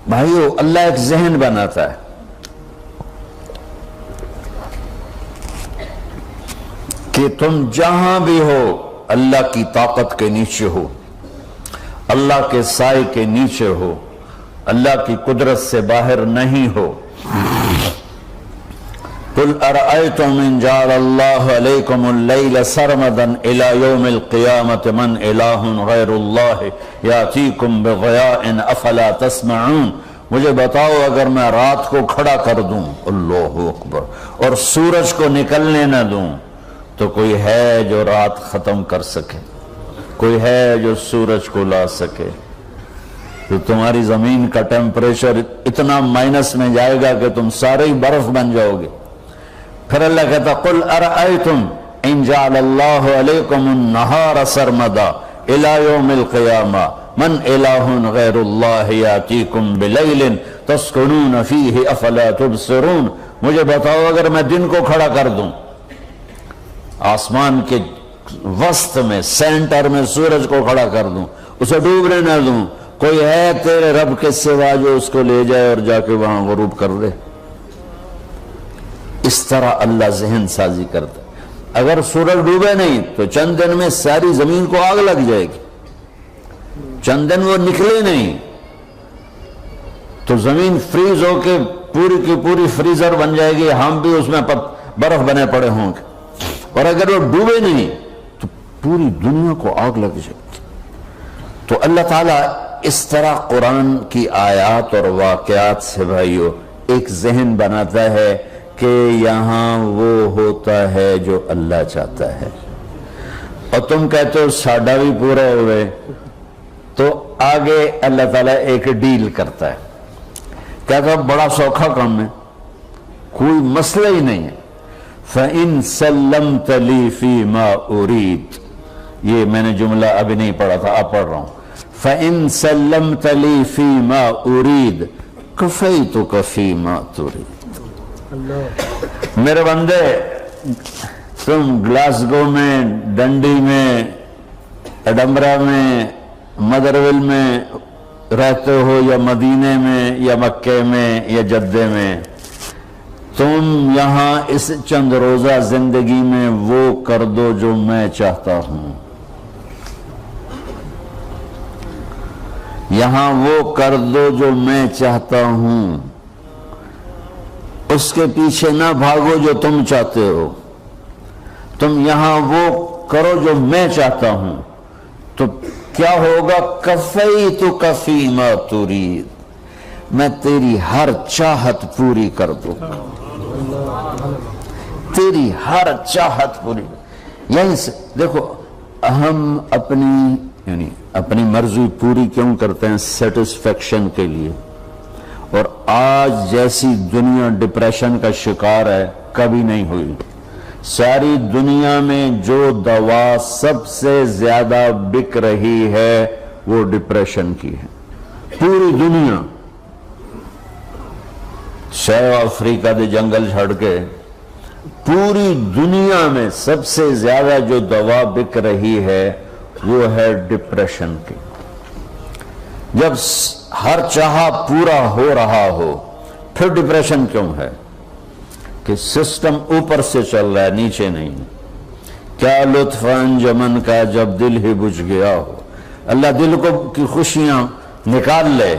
بھائیو اللہ ایک ذہن بناتا ہے کہ تم جہاں بھی ہو اللہ کی طاقت کے نیچے ہو، اللہ کے سائے کے نیچے ہو، اللہ کی قدرت سے باہر نہیں ہو۔ قل ارأيتم ان جعل الله عليكم الليل سرمدا الى يوم القيامة من اله غير الله ياتيكم بضياء افلا تسمعون۔ مجھے بتاؤ اگر میں رات کو کھڑا کر دوں، اللہ اکبر، اور سورج کو نکلنے نہ دوں، تو کوئی ہے جو رات ختم کر سکے؟ کوئی ہے جو سورج کو لا سکے؟ تو تمہاری زمین کا ٹیمپریچر اتنا مائنس میں جائے گا کہ تم سارے ہی برف بن جاؤ گے۔ پھر اللہ کہتا قل ارأیتم ان جعل اللہ علیکم النہار سرمدا الى یوم القیامہ من الہ غیر اللہ یاتیکم بلیل تسکنون فیہ افلا تبصرون۔ مجھے بتاؤ اگر میں دن کو کھڑا کر دوں، آسمان کے وسط میں سینٹر میں سورج کو کھڑا کر دوں، اسے ڈوبنے نہ دوں، کوئی ہے تیرے رب کے سوا جو اس کو لے جائے اور جا کے وہاں غروب کر دے؟ اس طرح اللہ ذہن سازی کرتا ہے۔ اگر سورج ڈوبے نہیں تو چند دن میں ساری زمین کو آگ لگ جائے گی، چند دن وہ نکلے نہیں تو زمین فریز ہو کے پوری کی پوری فریزر بن جائے گی، ہم بھی اس میں برف بنے پڑے ہوں گے۔ اور اگر وہ ڈوبے نہیں تو پوری دنیا کو آگ لگ جائے گی۔ تو اللہ تعالیٰ اس طرح قرآن کی آیات اور واقعات سے بھائیو ایک ذہن بناتا ہے کہ یہاں وہ ہوتا ہے جو اللہ چاہتا ہے۔ اور تم کہتے ہو ساڈا بھی پورا ہوئے، تو آگے اللہ تعالیٰ ایک ڈیل کرتا ہے، کہتا ہے بڑا سوکھا کام ہے، کوئی مسئلہ ہی نہیں ہے۔ فَإِن سَلَّمْتَ لِي فِي مَا أُرِيد، یہ میں نے جملہ ابھی نہیں پڑھا تھا، اب پڑھ رہا ہوں۔ فَإِن سَلَّمْتَ لِي فِي مَا أُرِيد كَفَيْتُكَ فِي مَا تُرِيد۔ میرے بندے، تم گلاسگو میں، ڈنڈی میں، ایڈمبرا میں، مدرول میں رہتے ہو، یا مدینے میں، یا مکے میں، یا جدے میں، تم یہاں اس چند روزہ زندگی میں وہ کر دو جو میں چاہتا ہوں، یہاں وہ کر دو جو میں چاہتا ہوں، اس کے پیچھے نہ بھاگو جو تم چاہتے ہو، تم یہاں وہ کرو جو میں چاہتا ہوں، تو کیا ہوگا؟ کفیتک فی ما ترید، میں تیری ہر چاہت پوری کر دوں، تیری ہر چاہت پوری۔ یہیں سے دیکھو، ہم اپنی مرضی پوری کیوں کرتے ہیں؟ سیٹسفیکشن کے لیے۔ اور آج جیسی دنیا ڈپریشن کا شکار ہے کبھی نہیں ہوئی۔ ساری دنیا میں جو دوا سب سے زیادہ بک رہی ہے وہ ڈپریشن کی ہے، پوری دنیا۔ ساؤتھ افریقہ دے جنگل چھڑ کے پوری دنیا میں سب سے زیادہ جو دوا بک رہی ہے وہ ہے ڈپریشن کی۔ جب ہر چاہا پورا ہو رہا ہو پھر ڈپریشن کیوں ہے؟ کہ سسٹم اوپر سے چل رہا ہے، نیچے نہیں۔ کیا لطف انجمن کا جب دل ہی بجھ گیا ہو۔ اللہ دل کو کی خوشیاں نکال لے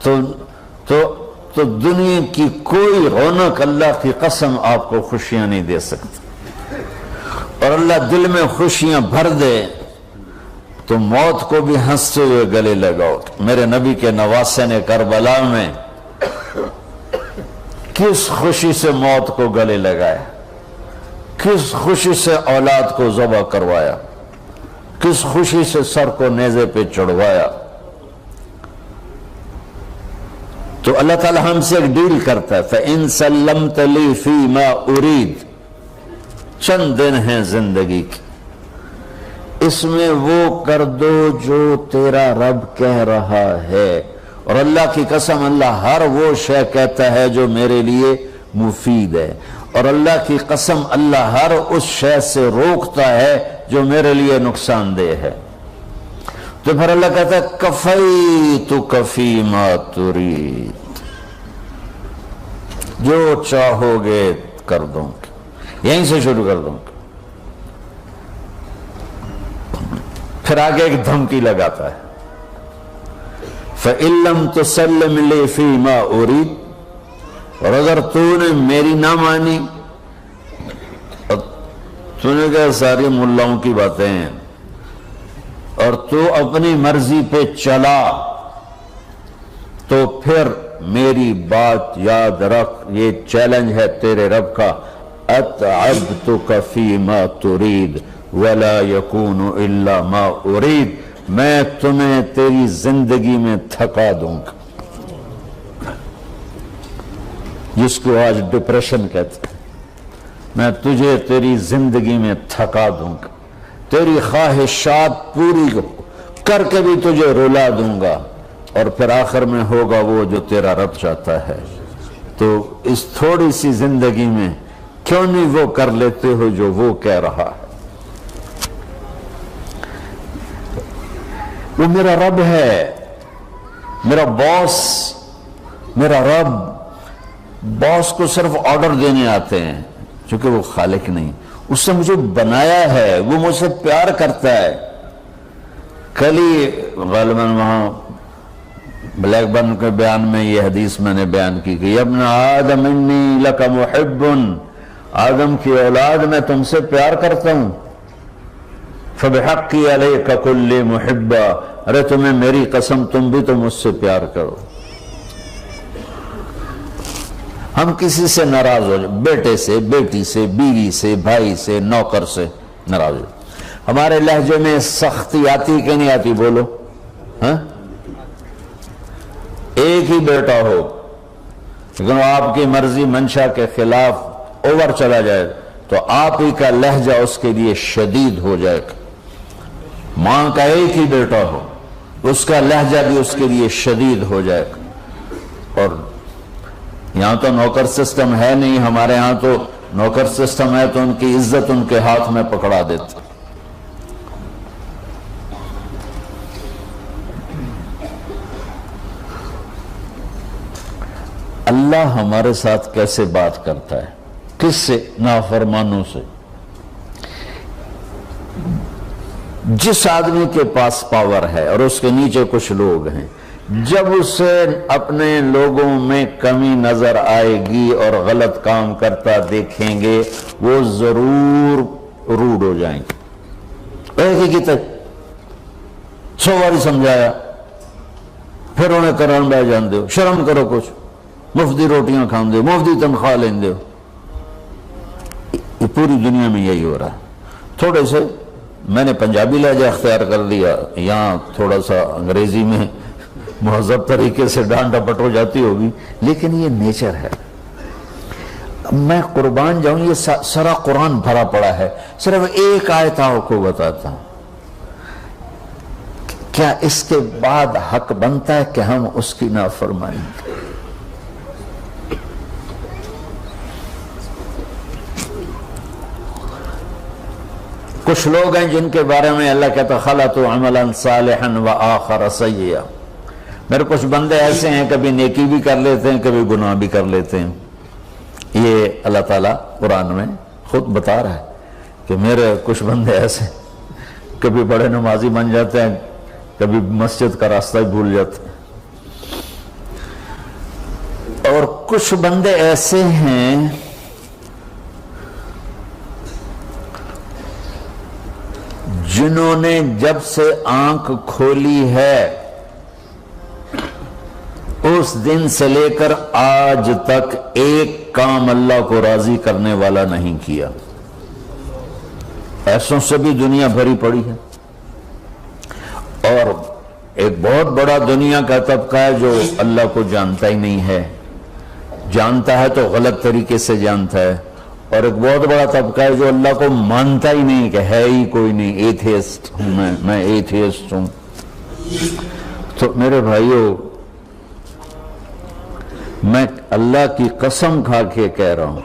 تو دنیا کی کوئی رونق اللہ کی قسم آپ کو خوشیاں نہیں دے سکتی۔ اور اللہ دل میں خوشیاں بھر دے تو موت کو بھی ہنستے ہوئے گلے لگاؤ۔ میرے نبی کے نواسے نے کربلا میں کس خوشی سے موت کو گلے لگایا، کس خوشی سے اولاد کو ذبح کروایا، کس خوشی سے سر کو نیزے پہ چڑھوایا۔ تو اللہ تعالی ہم سے ایک ڈیل کرتا ہے، فَإِن سَلَّمْتَ لِي فِي مَا أُرِيد، چند دن ہیں زندگی کی، اس میں وہ کر دو جو تیرا رب کہہ رہا ہے۔ اور اللہ کی قسم اللہ ہر وہ شے کہتا ہے جو میرے لیے مفید ہے، اور اللہ کی قسم اللہ ہر اس شے سے روکتا ہے جو میرے لیے نقصان دہ ہے۔ تو پھر اللہ کہتا ہے کفیتک فیما ترید، جو چاہو گے کر دوں گا، یہیں سے شروع کر دوں گا۔ پھر آگے ایک دھمکی لگاتا ہے، فَإِن لَّمْ تُسَلِّمْ لِي فِيمَا أُرِيدُ، اور اگر تو نے میری نہ مانی، تو نے کہا ساری ملاؤں کی باتیں ہیں، اور تو اپنی مرضی پہ چلا، تو پھر میری بات یاد رکھ، یہ چیلنج ہے تیرے رب کا، اتعبتک فیما ترید ولا یکون الا ما ارید، میں تمہیں تیری زندگی میں تھکا دوں گا، جس کو آج ڈپریشن کہتے ہیں، میں تجھے تیری زندگی میں تھکا دوں گا، تیری خواہشات پوری کر کے بھی تجھے رلا دوں گا، اور پھر آخر میں ہوگا وہ جو تیرا رب چاہتا ہے۔ تو اس تھوڑی سی زندگی میں کیوں نہیں وہ کر لیتے ہو جو وہ کہہ رہا ہے؟ وہ میرا رب ہے، میرا باس، میرا رب۔ باس کو صرف آرڈر دینے آتے ہیں، چونکہ وہ خالق نہیں، اس نے مجھے بنایا ہے، وہ مجھ سے پیار کرتا ہے۔ کل ہی غالباً وہاں بلیک برن کے بیان میں یہ حدیث میں نے بیان کی کہ ابن آدم انی لک محب، آدم کی اولاد میں تم سے پیار کرتا ہوں، فبحقی علیک کل محبا، ارے تمہیں میری قسم تم بھی تو مجھ سے پیار کرو۔ ہم کسی سے ناراض ہو جائیں، بیٹے سے، بیٹی سے، بیوی سے، بھائی سے، نوکر سے ناراض ہو، ہمارے لہجے میں سختی آتی کہ نہیں آتی؟ بولو ہاں؟ ایک ہی بیٹا ہو لیکن وہ آپ کی مرضی منشا کے خلاف اوور چلا جائے تو آپ ہی کا لہجہ اس کے لیے شدید ہو جائے گا۔ ماں کا ایک ہی بیٹا ہو، اس کا لہجہ بھی اس کے لیے شدید ہو جائے گا۔ اور یہاں تو نوکر سسٹم ہے نہیں، ہمارے ہاں تو نوکر سسٹم ہے تو ان کی عزت ان کے ہاتھ میں پکڑا دیتے۔ اللہ ہمارے ساتھ کیسے بات کرتا ہے؟ کس سے؟ نافرمانوں سے۔ جس آدمی کے پاس پاور ہے اور اس کے نیچے کچھ لوگ ہیں، جب اسے اپنے لوگوں میں کمی نظر آئے گی اور غلط کام کرتا دیکھیں گے، وہ ضرور روڈ ہو جائیں گے۔ ایک ہی کی تک 100 باری سمجھایا، پھر انہیں کرن بہ جان دے، شرم کرو، کچھ مفتی روٹیاں کھان دے، مفتی تنخواہ لین دے۔ یہ پوری دنیا میں یہی ہو رہا ہے۔ تھوڑے سے میں نے پنجابی لہجہ اختیار کر دیا، یہاں تھوڑا سا انگریزی میں مہذب طریقے سے ڈانٹ ڈپٹ ہو جاتی ہوگی، لیکن یہ نیچر ہے۔ میں قربان جاؤں، یہ سارا قرآن بھرا پڑا ہے، صرف ایک آیت آپ کو بتاتا ہوں۔ کیا اس کے بعد حق بنتا ہے کہ ہم اس کی نافرمانی کریں؟ کچھ لوگ ہیں جن کے بارے میں اللہ کہتا خلطوا عملا صالحا وآخر سیئا، میرے کچھ بندے ایسے ہیں کبھی نیکی بھی کر لیتے ہیں، کبھی گناہ بھی کر لیتے ہیں۔ یہ اللہ تعالیٰ قرآن میں خود بتا رہا ہے کہ میرے کچھ بندے ایسے کبھی بڑے نمازی بن جاتے ہیں، کبھی مسجد کا راستہ ہی بھول جاتے ہیں، اور کچھ بندے ایسے ہیں جنہوں نے جب سے آنکھ کھولی ہے اس دن سے لے کر آج تک ایک کام اللہ کو راضی کرنے والا نہیں کیا۔ ایسوں سے بھی دنیا بھری پڑی ہے، اور ایک بہت بڑا دنیا کا طبقہ ہے جو اللہ کو جانتا ہی نہیں ہے، جانتا ہے تو غلط طریقے سے جانتا ہے، اور ایک بہت بڑا طبقہ ہے جو اللہ کو مانتا ہی نہیں کہ ہے ہی کوئی نہیں، ایتھیسٹ ہوں میں ایتھیسٹ ہوں۔ تو میرے بھائیوں، میں اللہ کی قسم کھا کے کہہ رہا ہوں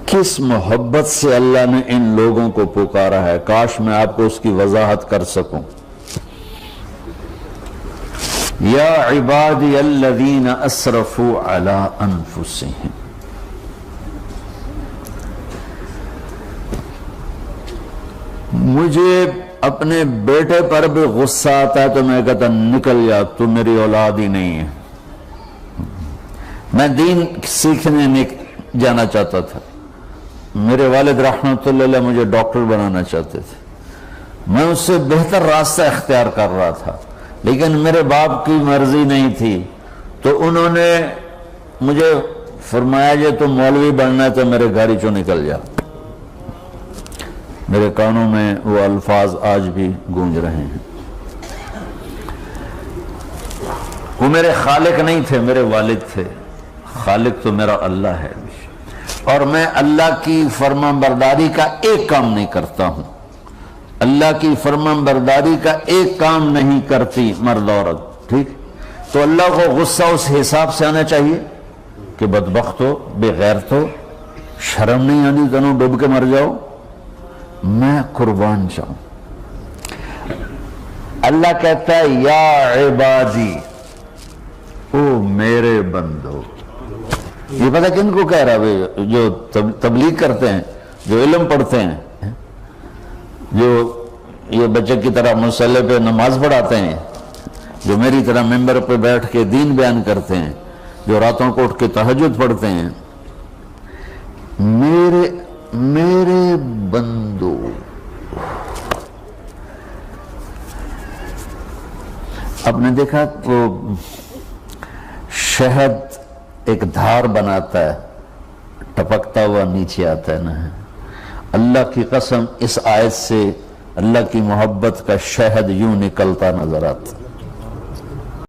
کہ کس محبت سے اللہ نے ان لوگوں کو پکارا ہے، کاش میں آپ کو اس کی وضاحت کر سکوں۔ یا عبادی الذین اسرفوا علی انفسہم، مجھے اپنے بیٹے پر بھی غصہ آتا ہے تو میں کہتا نکل جا، تو میری اولاد ہی نہیں ہے۔ میں دین سیکھنے جانا چاہتا تھا، میرے والد رحمۃ اللہ علیہ مجھے ڈاکٹر بنانا چاہتے تھے، میں اس سے بہتر راستہ اختیار کر رہا تھا، لیکن میرے باپ کی مرضی نہیں تھی، تو انہوں نے مجھے فرمایا جی تم مولوی بننا ہے تو میرے گھر چوں نکل جا۔ میرے کانوں میں وہ الفاظ آج بھی گونج رہے ہیں۔ وہ میرے خالق نہیں تھے، میرے والد تھے، خالق تو میرا اللہ ہے، اور میں اللہ کی فرمان برداری کا ایک کام نہیں کرتا ہوں، اللہ کی فرمان برداری کا ایک کام نہیں کرتی مرد عورت، ٹھیک؟ تو اللہ کو غصہ اس حساب سے آنا چاہیے کہ بدبخت ہو، بے غیرت ہو، شرم نہیں آنی، دونوں ڈوب کے مر جاؤ، میں قربان جاؤں۔ اللہ کہتا ہے یا عبادی، او میرے بندو۔ یہ پتہ کن کو کہہ رہا ہے؟ جو تبلیغ کرتے ہیں، جو علم پڑھتے ہیں، جو یہ بچے کی طرح مصلی پہ نماز پڑھاتے ہیں، جو میری طرح ممبر پہ بیٹھ کے دین بیان کرتے ہیں، جو راتوں کو اٹھ کے تہجد پڑھتے ہیں۔ میرے بندو، آپ نے دیکھا وہ شہد ایک دھار بناتا ہے، ٹپکتا ہوا نیچے آتا ہے نا۔ اللہ کی قسم اس آیت سے اللہ کی محبت کا شہد یوں نکلتا نظر آتا۔